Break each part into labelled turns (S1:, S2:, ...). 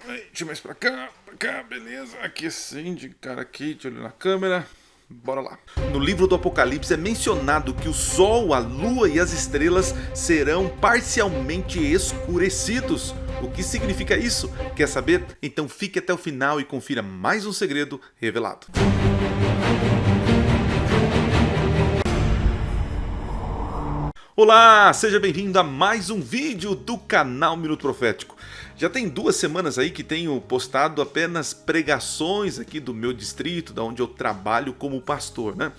S1: Deixa mais pra cá, beleza. Aqui assim, de cara aqui, de olho na câmera. Bora lá. No livro do Apocalipse é mencionado que o Sol, a Lua e as estrelas serão parcialmente escurecidos. O que significa isso? Quer saber? Então fique até o final e confira mais um segredo revelado. Olá, seja bem-vindo a mais um vídeo do canal Minuto Profético. Já tem 2 semanas aí que tenho postado apenas pregações aqui do meu distrito, da onde eu trabalho como pastor, né?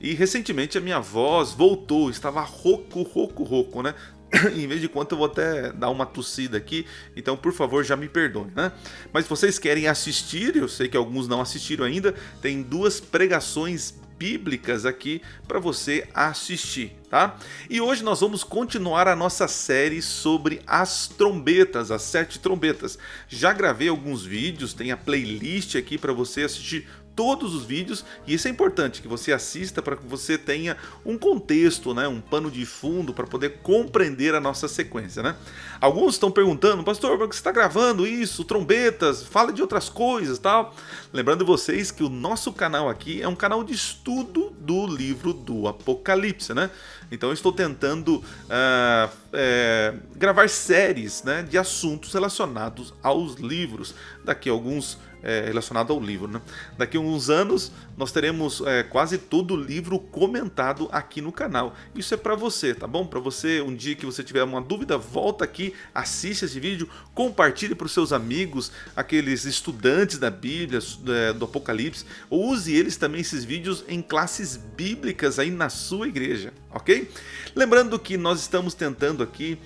S1: E recentemente a minha voz voltou, estava rouco, né? Em vez de quanto eu vou até dar uma tossida aqui, então por favor já me perdoem, né? Mas se vocês querem assistir, eu sei que alguns não assistiram ainda, tem 2 pregações bíblicas aqui para você assistir, tá? E hoje nós vamos continuar a nossa série sobre as trombetas, as 7 trombetas. Já gravei alguns vídeos, tem a playlist aqui para você assistir todos os vídeos, e isso é importante que você assista para que você tenha um contexto, né, um pano de fundo para poder compreender a nossa sequência, né? Alguns estão perguntando, pastor, por que você está gravando isso, trombetas, fala de outras coisas, tal. Lembrando vocês que o nosso canal aqui é um canal de estudo do livro do Apocalipse, né? Então eu estou tentando gravar séries, né, de assuntos relacionados aos livros. Daqui a alguns relacionado ao livro, né? Daqui a uns anos nós teremos quase todo o livro comentado aqui no canal. Isso é para você, tá bom? Para você, um dia que você tiver uma dúvida, volta aqui, assiste esse vídeo, compartilhe para os seus amigos, aqueles estudantes da Bíblia, do Apocalipse, use eles também, esses vídeos, em classes bíblicas aí na sua igreja, ok? Lembrando que nós estamos tentando aqui,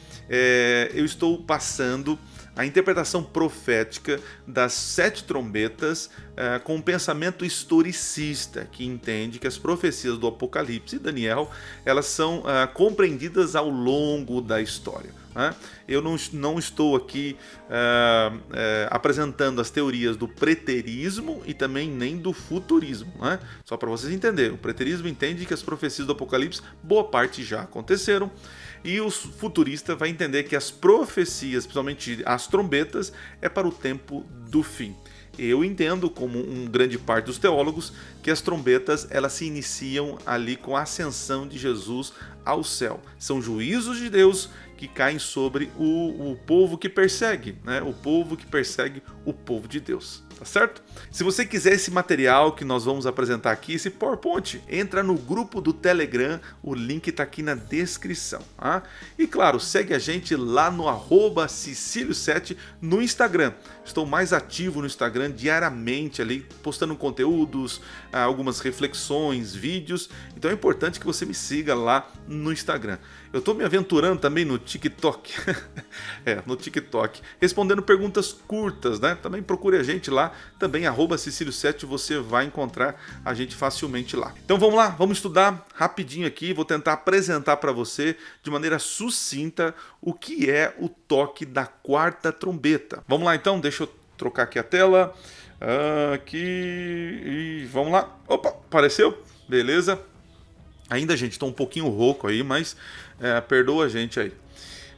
S1: eu estou passando a interpretação profética das 7 trombetas com um pensamento historicista, que entende que as profecias do Apocalipse e Daniel, elas são compreendidas ao longo da história, né? Eu não estou aqui apresentando as teorias do preterismo e também nem do futurismo, né? Só para vocês entenderem, o preterismo entende que as profecias do Apocalipse, boa parte já aconteceram, e o futurista vai entender que as profecias, principalmente as trombetas, é para o tempo do fim. Eu entendo, como grande parte dos teólogos, que as trombetas elas se iniciam ali com a ascensão de Jesus ao céu. São juízos de Deus que caem sobre o povo que persegue, né? O povo que persegue o povo de Deus. Tá certo? Se você quiser esse material que nós vamos apresentar aqui, esse PowerPoint, entra no grupo do Telegram, o link está aqui na descrição. Tá? E claro, segue a gente lá no @Cicilio7 no Instagram. Estou mais ativo no Instagram diariamente ali, postando conteúdos, algumas reflexões, vídeos. Então é importante que você me siga lá no Instagram. Eu estou me aventurando também no TikTok, no TikTok, respondendo perguntas curtas, né? Também procure a gente lá, também @Cicilio7, você vai encontrar a gente facilmente lá. Então vamos lá, vamos estudar rapidinho aqui, vou tentar apresentar para você de maneira sucinta o que é o toque da 4ª trombeta. Vamos lá então, deixa eu trocar aqui a tela, aqui, e vamos lá. Opa, apareceu? Beleza. Ainda, gente, estou um pouquinho rouco aí, mas perdoa a gente aí.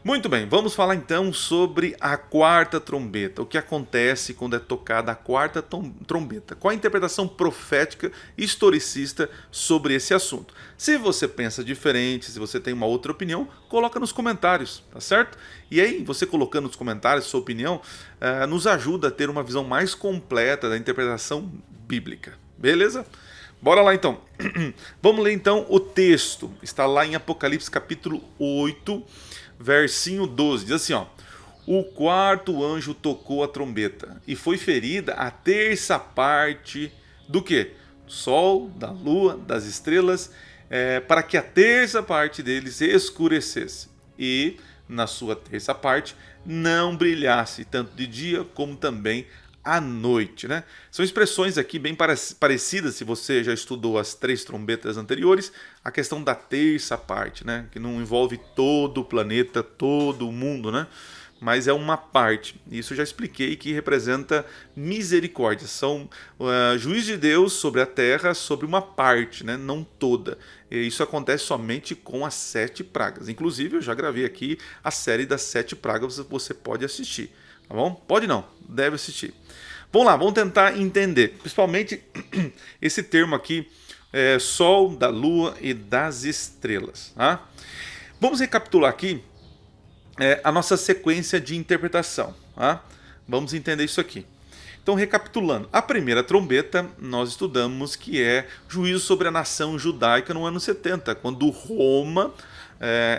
S1: Muito bem, vamos falar então sobre a 4ª trombeta. O que acontece quando é tocada a 4ª trombeta? Qual a interpretação profética historicista sobre esse assunto? Se você pensa diferente, se você tem uma outra opinião, coloca nos comentários, tá certo? E aí, você colocando nos comentários sua opinião, nos ajuda a ter uma visão mais completa da interpretação bíblica. Beleza? Bora lá então. Vamos ler então o texto. Está lá em Apocalipse capítulo 8, versinho 12. Diz assim, ó: o 4º anjo tocou a trombeta e foi ferida a 1/3 parte do quê? Do sol, da lua, das estrelas, para que a 1/3 parte deles escurecesse e, na sua 1/3 parte, não brilhasse tanto de dia como também à noite, né? São expressões aqui bem parecidas, se você já estudou as 3 trombetas anteriores, a questão da 1/3 parte, né? Que não envolve todo o planeta, todo o mundo, né? Mas é uma parte. Isso eu já expliquei, que representa misericórdia. São juízos de Deus sobre a terra, sobre uma parte, né? Não toda. E isso acontece somente com as 7 pragas. Inclusive, eu já gravei aqui a série das 7 pragas, você pode assistir. Tá bom? Pode não, deve assistir. Vamos lá, vamos tentar entender, principalmente esse termo aqui, sol, da lua e das estrelas. Tá? Vamos recapitular aqui a nossa sequência de interpretação. Tá? Vamos entender isso aqui. Então, recapitulando, a primeira trombeta nós estudamos que é juízo sobre a nação judaica no ano 70, quando Roma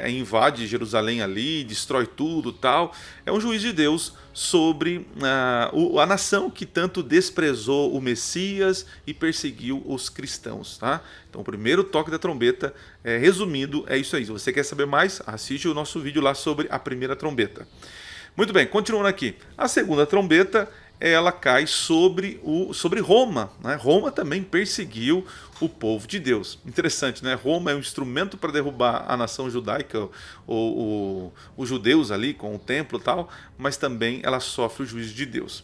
S1: invade Jerusalém ali, destrói tudo tal. É um juízo de Deus sobre a nação que tanto desprezou o Messias e perseguiu os cristãos. Tá? Então, o primeiro toque da trombeta, resumindo, é isso aí. Se você quer saber mais, assiste o nosso vídeo lá sobre a primeira trombeta. Muito bem, continuando aqui. A segunda trombeta, ela cai sobre Roma. Né? Roma também perseguiu o povo de Deus. Interessante, né? Roma é um instrumento para derrubar a nação judaica, os judeus ali com o templo e tal, mas também ela sofre o juízo de Deus.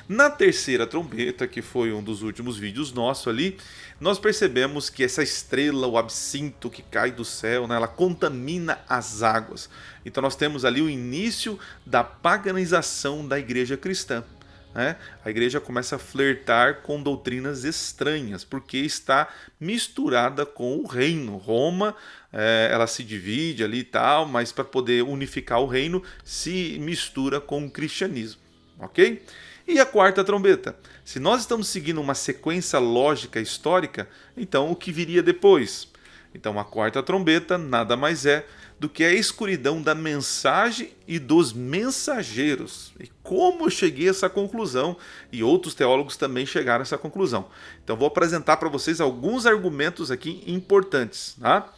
S1: Na terceira trombeta, que foi um dos últimos vídeos nossos ali, nós percebemos que essa estrela, o absinto que cai do céu, né, ela contamina as águas. Então nós temos ali o início da paganização da igreja cristã. Né? A igreja começa a flertar com doutrinas estranhas, porque está misturada com o reino. Roma, ela se divide ali e tal, mas para poder unificar o reino, se mistura com o cristianismo. Ok? E a quarta trombeta? Se nós estamos seguindo uma sequência lógica histórica, então o que viria depois? Então a quarta trombeta nada mais é do que a escuridão da mensagem e dos mensageiros. E como eu cheguei a essa conclusão, e outros teólogos também chegaram a essa conclusão. Então vou apresentar para vocês alguns argumentos aqui importantes. Tá?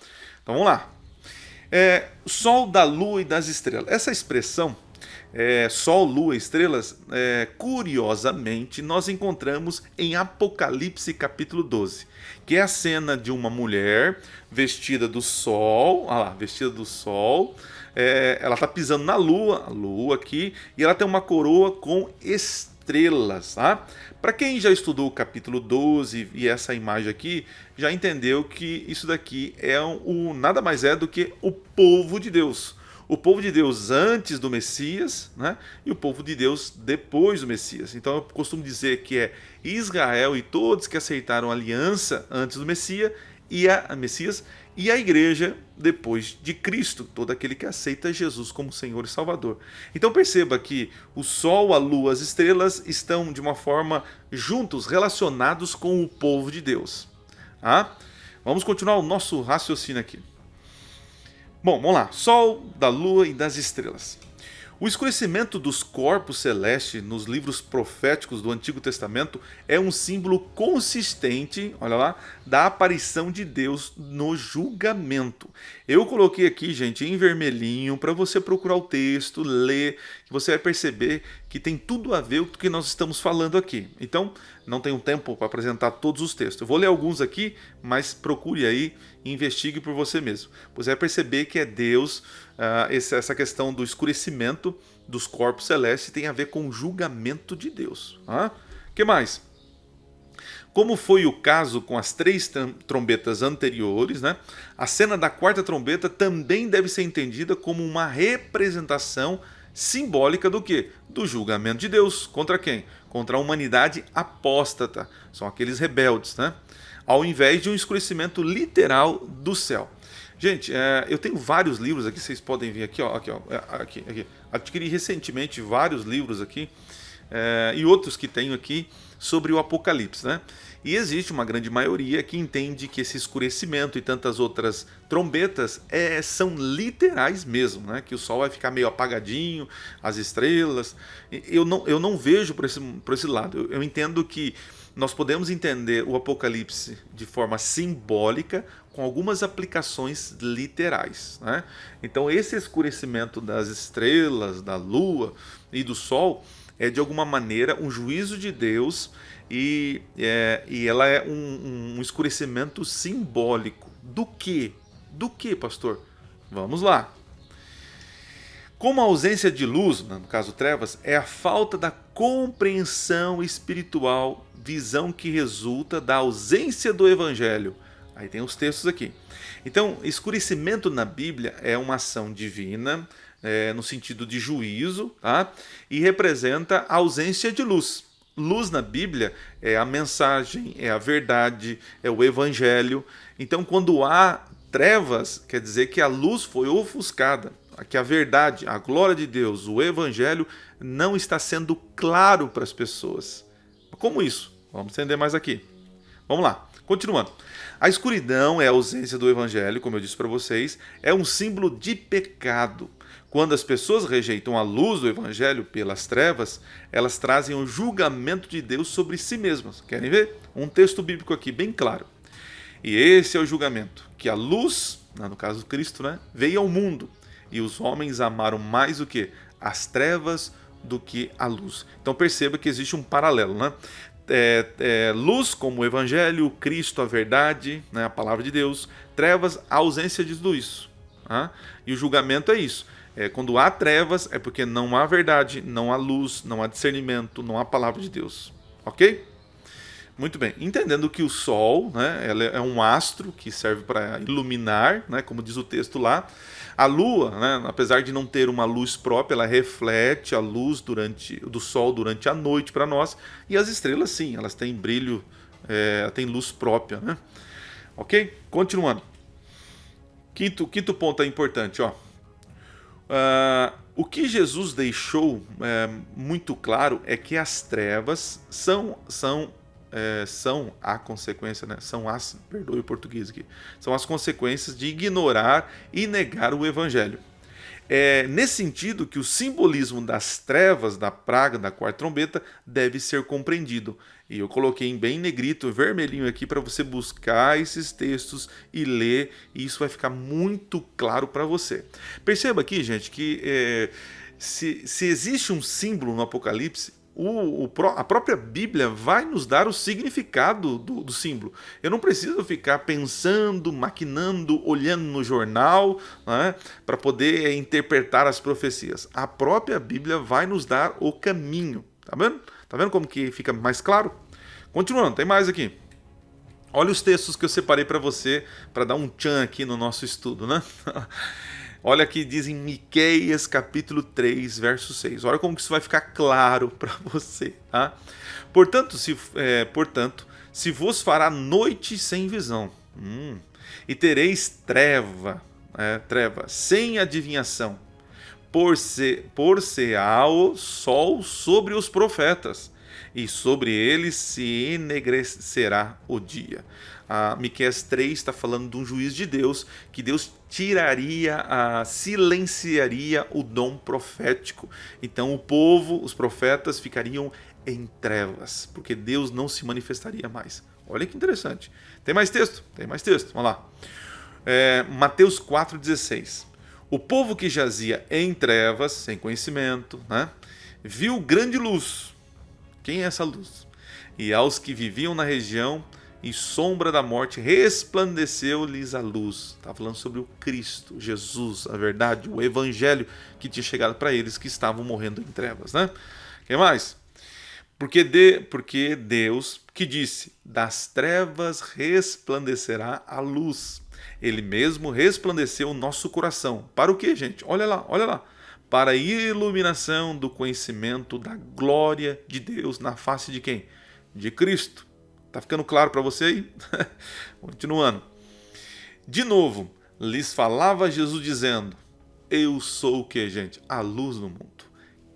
S1: Então vamos lá. Sol, da lua e das estrelas. Essa expressão, sol, lua e estrelas, curiosamente nós encontramos em Apocalipse capítulo 12, que é a cena de uma mulher vestida do sol, ela está pisando na lua, a lua aqui, e ela tem uma coroa com estrelas. Tá? Para quem já estudou o capítulo 12 e essa imagem aqui, já entendeu que isso daqui nada mais é do que o povo de Deus. O povo de Deus antes do Messias, né? E o povo de Deus depois do Messias. Então eu costumo dizer que é Israel e todos que aceitaram a aliança antes do Messias e a igreja depois de Cristo, todo aquele que aceita Jesus como Senhor e Salvador. Então perceba que o sol, a lua, as estrelas estão de uma forma juntos, relacionados com o povo de Deus. Tá? Vamos continuar o nosso raciocínio aqui. Bom, vamos lá. Sol, da lua e das estrelas. O escurecimento dos corpos celestes nos livros proféticos do Antigo Testamento é um símbolo consistente, olha lá, da aparição de Deus no julgamento. Eu coloquei aqui, gente, em vermelhinho, para você procurar o texto, ler, que você vai perceber que tem tudo a ver com o que nós estamos falando aqui. Então, não tenho tempo para apresentar todos os textos. Eu vou ler alguns aqui, mas procure aí e investigue por você mesmo. Você vai perceber que é Deus, essa questão do escurecimento dos corpos celestes tem a ver com o julgamento de Deus. O que mais? Como foi o caso com as 3 trombetas anteriores, né? A cena da quarta trombeta também deve ser entendida como uma representação simbólica do quê? Do julgamento de Deus. Contra quem? Contra a humanidade apóstata. São aqueles rebeldes, né? Ao invés de um escurecimento literal do céu. Gente, eu tenho vários livros aqui, vocês podem ver aqui, ó, aqui. Adquiri recentemente vários livros aqui, e outros que tenho aqui sobre o Apocalipse, né? E existe uma grande maioria que entende que esse escurecimento e tantas outras trombetas são literais mesmo, né? Que o sol vai ficar meio apagadinho, as estrelas. Eu não vejo por esse lado. Eu entendo que nós podemos entender o Apocalipse de forma simbólica, com algumas aplicações literais, né? Então esse escurecimento das estrelas, da lua e do sol é de alguma maneira um juízo de Deus e ela é um escurecimento simbólico. Do quê? Do que, pastor? Vamos lá. Como a ausência de luz, no caso trevas, é a falta da compreensão espiritual, visão que resulta da ausência do evangelho. Aí tem os textos aqui. Então, escurecimento na Bíblia é uma ação divina no sentido de juízo, tá? E representa a ausência de luz. Luz na Bíblia é a mensagem, é a verdade, é o evangelho. Então, quando há trevas, quer dizer que a luz foi ofuscada, que a verdade, a glória de Deus, o evangelho não está sendo claro para as pessoas. Como isso? Vamos entender mais aqui. Vamos lá, continuando. A escuridão é a ausência do evangelho, como eu disse para vocês, é um símbolo de pecado. Quando as pessoas rejeitam a luz do evangelho pelas trevas, elas trazem o julgamento de Deus sobre si mesmas. Querem ver? Um texto bíblico aqui bem claro. E esse é o julgamento, que a luz, no caso Cristo, veio ao mundo, e os homens amaram mais o que? As trevas do que a luz. Então perceba que existe um paralelo, luz como o evangelho, Cristo a verdade, a palavra de Deus, trevas a ausência de tudo isso. E o julgamento é isso. Quando há trevas é porque não há verdade, não há luz, não há discernimento, não há palavra de Deus. Ok? Muito bem. Entendendo que o Sol ela é um astro que serve para iluminar, como diz o texto lá. A Lua, apesar de não ter uma luz própria, ela reflete a luz do Sol durante a noite para nós. E as estrelas, sim, elas têm brilho, têm luz própria. Ok? Continuando. Quinto ponto é importante, ó. O que Jesus deixou muito claro é que as trevas são a consequência, perdoe o português aqui, são as consequências de ignorar e negar o evangelho. É nesse sentido que o simbolismo das trevas, da praga, da quarta trombeta, deve ser compreendido. E eu coloquei em bem negrito, vermelhinho aqui, para você buscar esses textos e ler, e isso vai ficar muito claro para você. Perceba aqui, gente, que se existe um símbolo no Apocalipse, a própria Bíblia vai nos dar o significado do símbolo. Eu não preciso ficar pensando, maquinando, olhando no jornal para poder interpretar as profecias. A própria Bíblia vai nos dar o caminho. Tá vendo? Tá vendo como que fica mais claro? Continuando, tem mais aqui. Olha os textos que eu separei para você, para dar um tchan aqui no nosso estudo, Olha aqui, diz em Miqueias capítulo 3, verso 6. Olha como que isso vai ficar claro para você. Portanto, se vos fará noite sem visão, e tereis treva sem adivinhação, por ser o sol sobre os profetas, e sobre eles se enegrecerá o dia. Miqueias 3 está falando de um juiz de Deus, que Deus silenciaria o dom profético. Então o povo, os profetas, ficariam em trevas, porque Deus não se manifestaria mais. Olha que interessante. Tem mais texto? Tem mais texto. Vamos lá. Mateus 4,16. O povo que jazia em trevas, sem conhecimento, viu grande luz. Quem é essa luz? E aos que viviam na região e sombra da morte, resplandeceu-lhes a luz. Está falando sobre o Cristo, Jesus, a verdade, o evangelho que tinha chegado para eles que estavam morrendo em trevas. Quem mais? Porque Deus que disse, das trevas resplandecerá a luz. Ele mesmo resplandeceu o nosso coração. Para o quê, gente? Olha lá. Para a iluminação do conhecimento da glória de Deus na face de quem? De Cristo. Tá ficando claro para você aí? Continuando. De novo, lhes falava Jesus dizendo, eu sou o que, gente? A luz do mundo.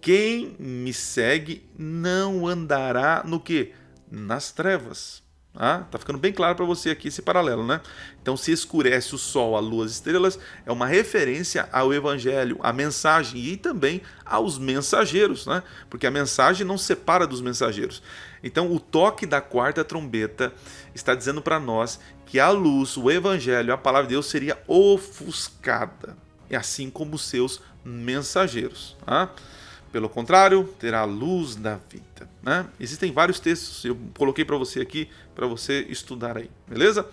S1: Quem me segue não andará no quê? Nas trevas. Tá ficando bem claro para você aqui esse paralelo, Então, se escurece o sol, a lua, as estrelas, é uma referência ao evangelho, à mensagem e também aos mensageiros, Porque a mensagem não separa dos mensageiros. Então, o toque da quarta trombeta está dizendo para nós que a luz, o evangelho, a palavra de Deus seria ofuscada, assim como os seus mensageiros. Pelo contrário, terá a luz da vida. Existem vários textos, eu coloquei para você aqui, para você estudar aí, beleza?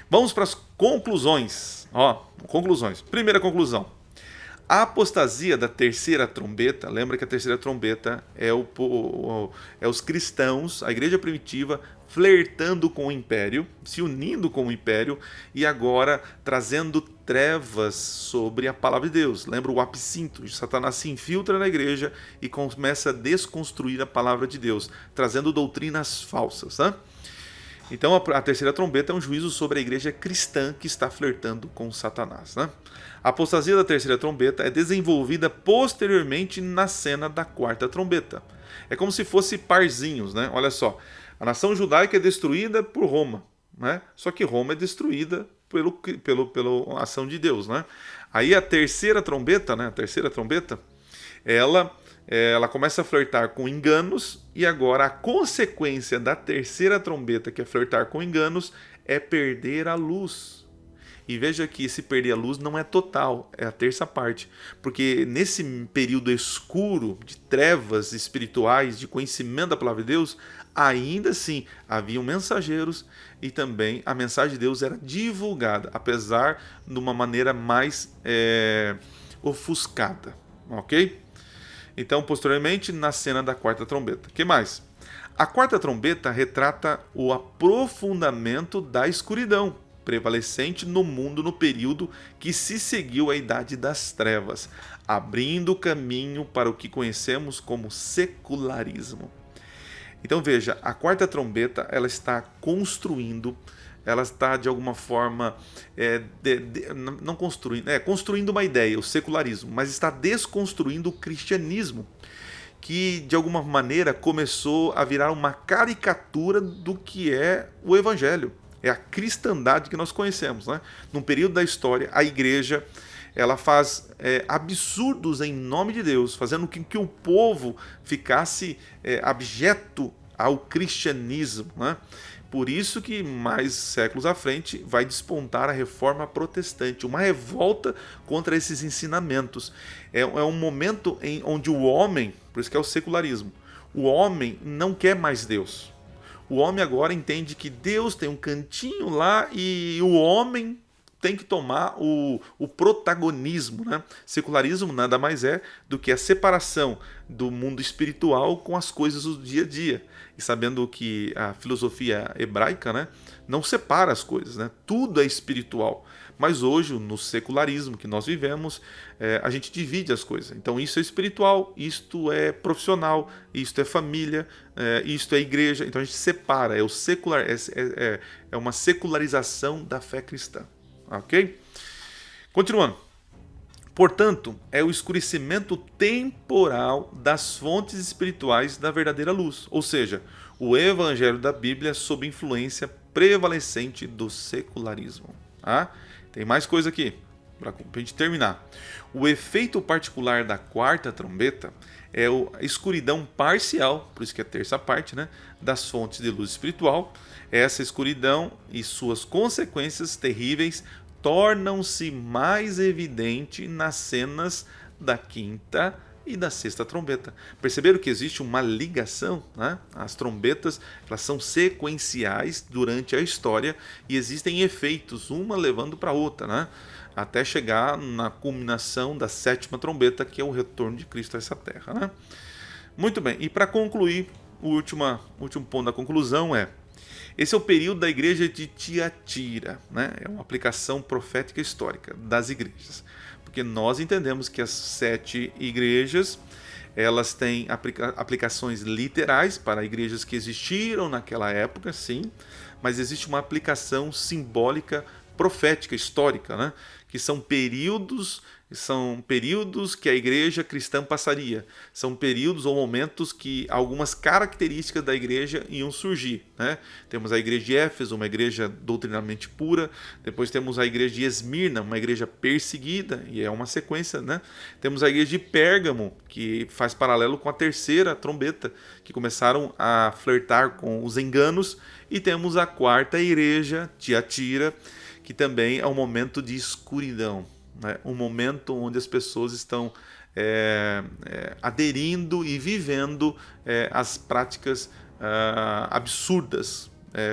S1: Vamos para as conclusões. Conclusões. Primeira conclusão. A apostasia da terceira trombeta, lembra que a terceira trombeta é os cristãos, a igreja primitiva, flertando com o império, se unindo com o império e agora trazendo trevas sobre a palavra de Deus. Lembra o absinto? Satanás se infiltra na igreja e começa a desconstruir a palavra de Deus, trazendo doutrinas falsas. Né? Então a terceira trombeta é um juízo sobre a igreja cristã que está flertando com Satanás. Né? A apostasia da terceira trombeta é desenvolvida posteriormente na cena da quarta trombeta. É como se fosse parzinhos, né? Olha só, a nação judaica é destruída por Roma, né? Só que Roma é destruída pela ação de Deus, né? Aí a terceira trombeta, né? A terceira trombeta, ela começa a flertar com enganos e agora a consequência da terceira trombeta, que é flertar com enganos, é perder a luz. E veja que esse perder a luz não é total, é a terça parte. Porque nesse período escuro de trevas espirituais, de conhecimento da palavra de Deus, ainda assim haviam mensageiros e também a mensagem de Deus era divulgada, apesar de uma maneira mais ofuscada. Ok? Então, posteriormente, na cena da quarta trombeta. O que mais? A quarta trombeta retrata o aprofundamento da escuridão prevalecente no mundo no período que se seguiu à Idade das Trevas, abrindo caminho para o que conhecemos como secularismo. Então veja, a quarta trombeta ela está construindo, ela está de alguma forma não construindo, construindo uma ideia, o secularismo, mas está desconstruindo o cristianismo, que de alguma maneira começou a virar uma caricatura do que é o evangelho. É a cristandade que nós conhecemos. Né? Num período da história, a igreja ela faz absurdos em nome de Deus, fazendo com que o povo ficasse abjeto ao cristianismo. Né? Por isso que mais séculos à frente vai despontar a reforma protestante, uma revolta contra esses ensinamentos. É um momento onde o homem, por isso que é o secularismo, o homem não quer mais Deus. O homem agora entende que Deus tem um cantinho lá e o homem tem que tomar o protagonismo. Né? Secularismo nada mais é do que a separação do mundo espiritual com as coisas do dia a dia. E sabendo que a filosofia hebraica, né, não separa as coisas, né? Tudo é espiritual. Mas hoje, no secularismo que nós vivemos, a gente divide as coisas. Então isso é espiritual, isto é profissional, isto é família, isto é igreja. Então a gente separa, é uma secularização da fé cristã. Ok? Continuando. Portanto, é o escurecimento temporal das fontes espirituais da verdadeira luz. Ou seja, o evangelho da Bíblia sob influência prevalecente do secularismo. Ah? Tem mais coisa aqui, para a gente terminar. O efeito particular da quarta trombeta é a escuridão parcial, por isso que é a terça parte, né, das fontes de luz espiritual. Essa escuridão e suas consequências terríveis tornam-se mais evidentes nas cenas da quinta e da sexta trombeta. Perceberam que existe uma ligação, né? As trombetas elas são sequenciais durante a história e existem efeitos, uma levando para a outra, né? Até chegar na culminação da sétima trombeta, que é o retorno de Cristo a essa terra. Né? Muito bem, e para concluir, o último ponto da conclusão esse é o período da igreja de Tiatira, né? É uma aplicação profética histórica das igrejas. Porque nós entendemos que as 7 igrejas elas têm aplicações literais para igrejas que existiram naquela época, sim, mas existe uma aplicação simbólica profética histórica, né? Que são períodos que a igreja cristã passaria. São períodos ou momentos que algumas características da igreja iam surgir. Né? Temos a igreja de Éfeso, uma igreja doutrinamente pura. Depois temos a igreja de Esmirna, uma igreja perseguida, e é uma sequência. Né? Temos a igreja de Pérgamo, que faz paralelo com a terceira trombeta, que começaram a flertar com os enganos. E temos a quarta igreja, Tiatira, que também é um momento de escuridão. Né? Um momento onde as pessoas estão aderindo e vivendo as práticas absurdas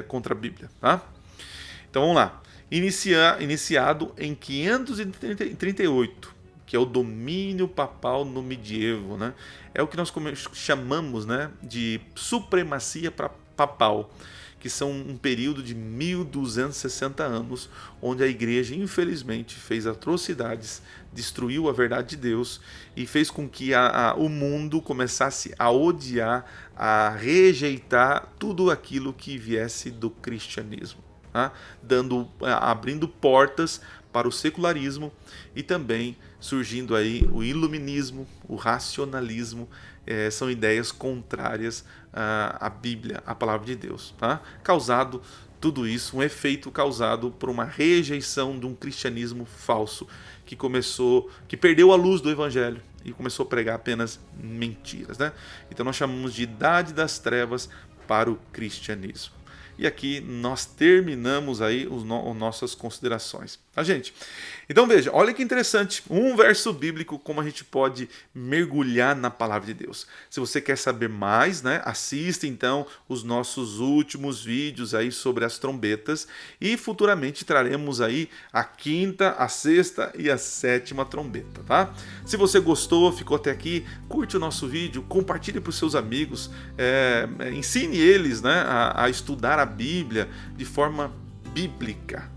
S1: contra a Bíblia. Tá? Então vamos lá. Iniciado em 538, que é o domínio papal no medievo, né? É o que nós chamamos, né, de supremacia papal, que são um período de 1260 anos, onde a igreja, infelizmente, fez atrocidades, destruiu a verdade de Deus e fez com que o mundo começasse a odiar, a rejeitar tudo aquilo que viesse do cristianismo, tá? Abrindo portas para o secularismo e também surgindo aí o iluminismo, o racionalismo. São ideias contrárias à Bíblia, à palavra de Deus, tá? Causado tudo isso, um efeito causado por uma rejeição de um cristianismo falso que perdeu a luz do evangelho e começou a pregar apenas mentiras, né? Então nós chamamos de idade das trevas para o cristianismo. E aqui nós terminamos aí as nossas considerações, tá, gente? Então veja, olha que interessante, um verso bíblico, como a gente pode mergulhar na palavra de Deus. Se você quer saber mais, né, assista então os nossos últimos vídeos aí sobre as trombetas e futuramente traremos aí a 5ª, a 6ª e a 7ª trombeta, tá? Se você gostou, ficou até aqui, curte o nosso vídeo, compartilhe para os seus amigos, ensine eles, né, a estudar a Bíblia de forma bíblica,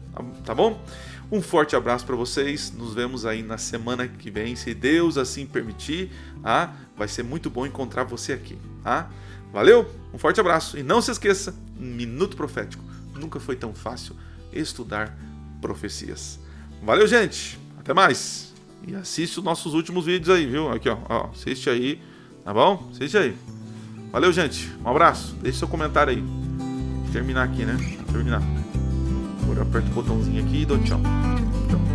S1: tá bom? Um forte abraço para vocês, nos vemos aí na semana que vem, se Deus assim permitir, tá? Vai ser muito bom encontrar você aqui, tá? Valeu, um forte abraço e não se esqueça, Minuto Profético, nunca foi tão fácil estudar profecias. Valeu, gente, até mais e assiste os nossos últimos vídeos aí, viu? Aqui, ó, assiste aí, tá bom? Assiste aí. Valeu, gente, um abraço, deixe seu comentário aí. Terminar aqui, né? Terminar. Agora eu aperto o botãozinho aqui e dou tchau. Tchau.